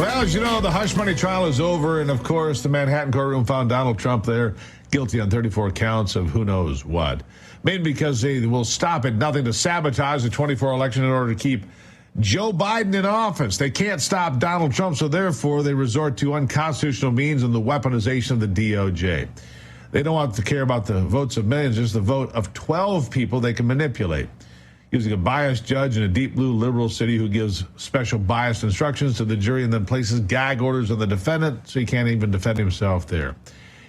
Well, as you know, the hush money trial is over, and of course, the Manhattan courtroom found Donald Trump there guilty on 34 counts of who knows what. Mainly because they will stop at nothing to sabotage the 24 election in order to keep Joe Biden in office. They can't stop Donald Trump, so therefore they resort to unconstitutional means and the weaponization of the DOJ. They don't want to care about the votes of millions, just the vote of 12 people they can manipulate. Using a biased judge in a deep blue liberal city who gives special biased instructions to the jury and then places gag orders on the defendant so he can't even defend himself there.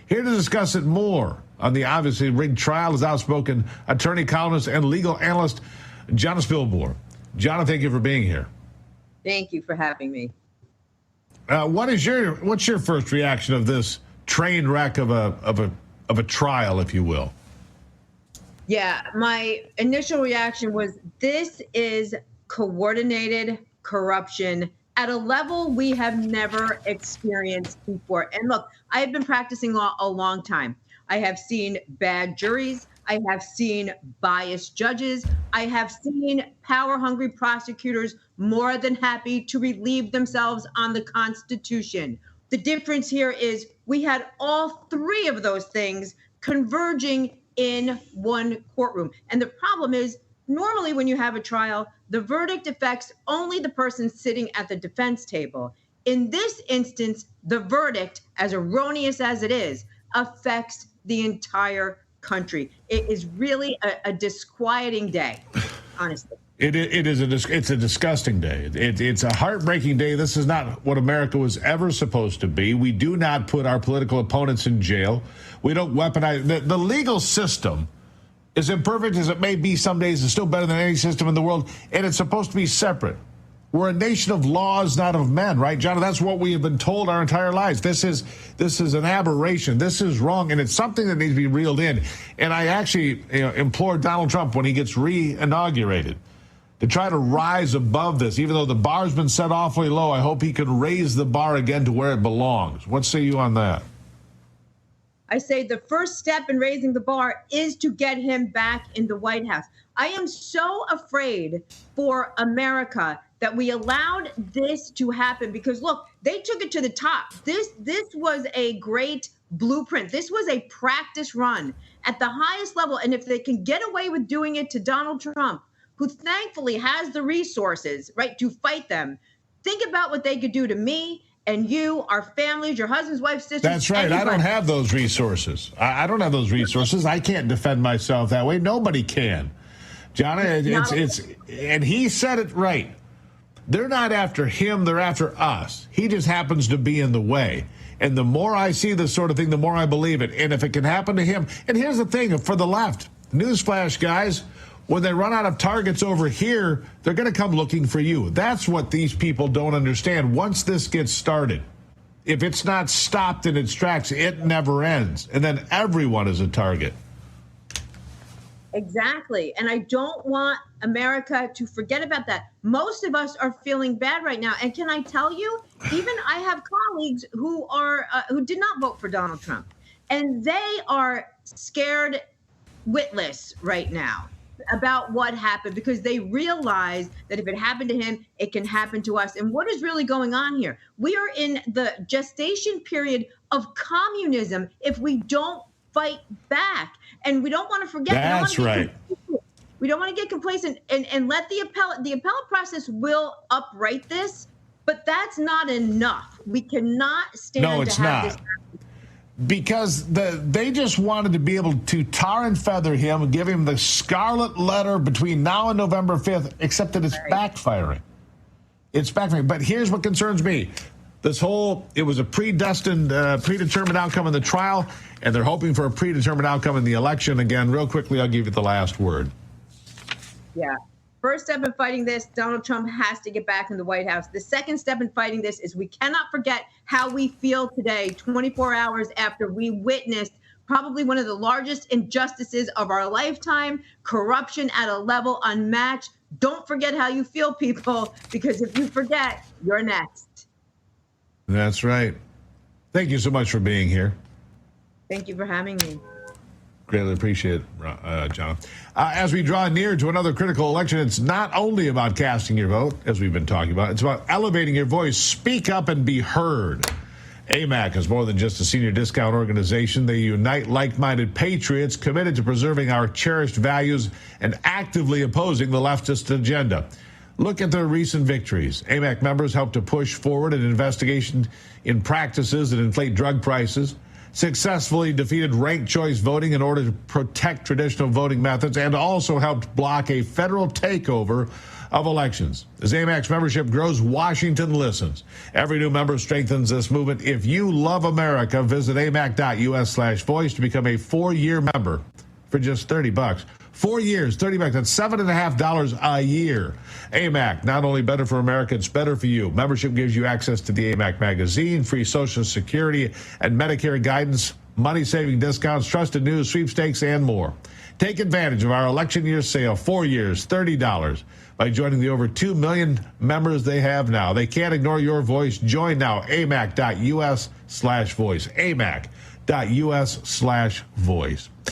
Here to discuss it more on the obviously rigged trial is outspoken attorney, columnist, and legal analyst Jonna Spilbor. Jonna, thank you for being here. Thank you for having me. What's your first reaction of this train wreck of a trial, if you will? Yeah, my initial reaction was this is coordinated corruption at a level we have never experienced before. And look, I have been practicing law a long time. I have seen bad juries. I have seen biased judges. I have seen power-hungry prosecutors more than happy to relieve themselves on the Constitution. The difference here is we had all three of those things converging in one courtroom. And the problem is, normally when you have a trial, the verdict affects only the person sitting at the defense table. In this instance, the verdict, as erroneous as it is, affects the entire country. It is really a disquieting day, honestly. It's a disgusting day. It's a heartbreaking day. This is not what America was ever supposed to be. We do not put our political opponents in jail. We don't weaponize. The legal system, as imperfect as it may be some days, is still better than any system in the world, and it's supposed to be separate. We're a nation of laws, not of men, right, John? That's what we have been told our entire lives. This is an aberration. This is wrong, and it's something that needs to be reeled in. And I actually implore Donald Trump, when he gets re-inaugurated, to try to rise above this. Even though the bar's been set awfully low, I hope he can raise the bar again to where it belongs. What say you on that? I say the first step in raising the bar is to get him back in the White House. I am so afraid for America that we allowed this to happen because, look, they took it to the top. This was a great blueprint. This was a practice run at the highest level. And if they can get away with doing it to Donald Trump, who thankfully has the resources, right, to fight them, think about what they could do to me and you, our families, your husbands, wives, sisters. That's right. Anybody. I don't have those resources. I don't have those resources. I can't defend myself that way. Nobody can. Jonna, and he said it right. They're not after him. They're after us. He just happens to be in the way. And the more I see this sort of thing, the more I believe it. And if it can happen to him. And here's the thing for the left. Newsflash, guys. When they run out of targets over here, they're going to come looking for you. That's what these people don't understand. Once this gets started, if it's not stopped in its tracks, it never ends. And then everyone is a target. Exactly. And I don't want America to forget about that. Most of us are feeling bad right now. And can I tell you, even I have colleagues who did not vote for Donald Trump, and they are scared witless right now about what happened because they realize that if it happened to him, it can happen to us. And what is really going on here? We are in the gestation period of communism if we don't fight back. And we don't want to forget. That's right. We don't want to get complacent and let the appellate process will upright this, but that's not enough. We cannot stand to have this happen. Because they just wanted to be able to tar and feather him and give him the scarlet letter between now and November 5th, except that it's backfiring. It's backfiring. But here's what concerns me. It was a predetermined outcome in the trial, and they're hoping for a predetermined outcome in the election. Again, real quickly, I'll give you the last word. Yeah. First step in fighting this, Donald Trump has to get back in the White House. The second step in fighting this is we cannot forget how we feel today, 24 hours after we witnessed probably one of the largest injustices of our lifetime, corruption at a level unmatched. Don't forget how you feel, people, because if you forget, you're next. That's right. Thank you so much for being here. Thank you for having me. Greatly appreciate it, John. As we draw near to another critical election, it's not only about casting your vote, as we've been talking about. It's about elevating your voice. Speak up and be heard. AMAC is more than just a senior discount organization. They unite like-minded patriots committed to preserving our cherished values and actively opposing the leftist agenda. Look at their recent victories. AMAC members helped to push forward an investigation in practices that inflate drug prices, successfully defeated ranked choice voting in order to protect traditional voting methods, and also helped block a federal takeover of elections. As AMAC's membership grows, Washington listens. Every new member strengthens this movement. If you love America, visit amac.us/voice to become a 4-year member for just $30. 4 years, $30. That's $7.50 a year. AMAC, not only better for America, it's better for you. Membership gives you access to the AMAC magazine, free Social Security and Medicare guidance, money-saving discounts, trusted news, sweepstakes, and more. Take advantage of our election year sale, 4 years, $30, by joining the over 2 million members they have now. They can't ignore your voice. Join now, amac.us/voice, amac.us/voice.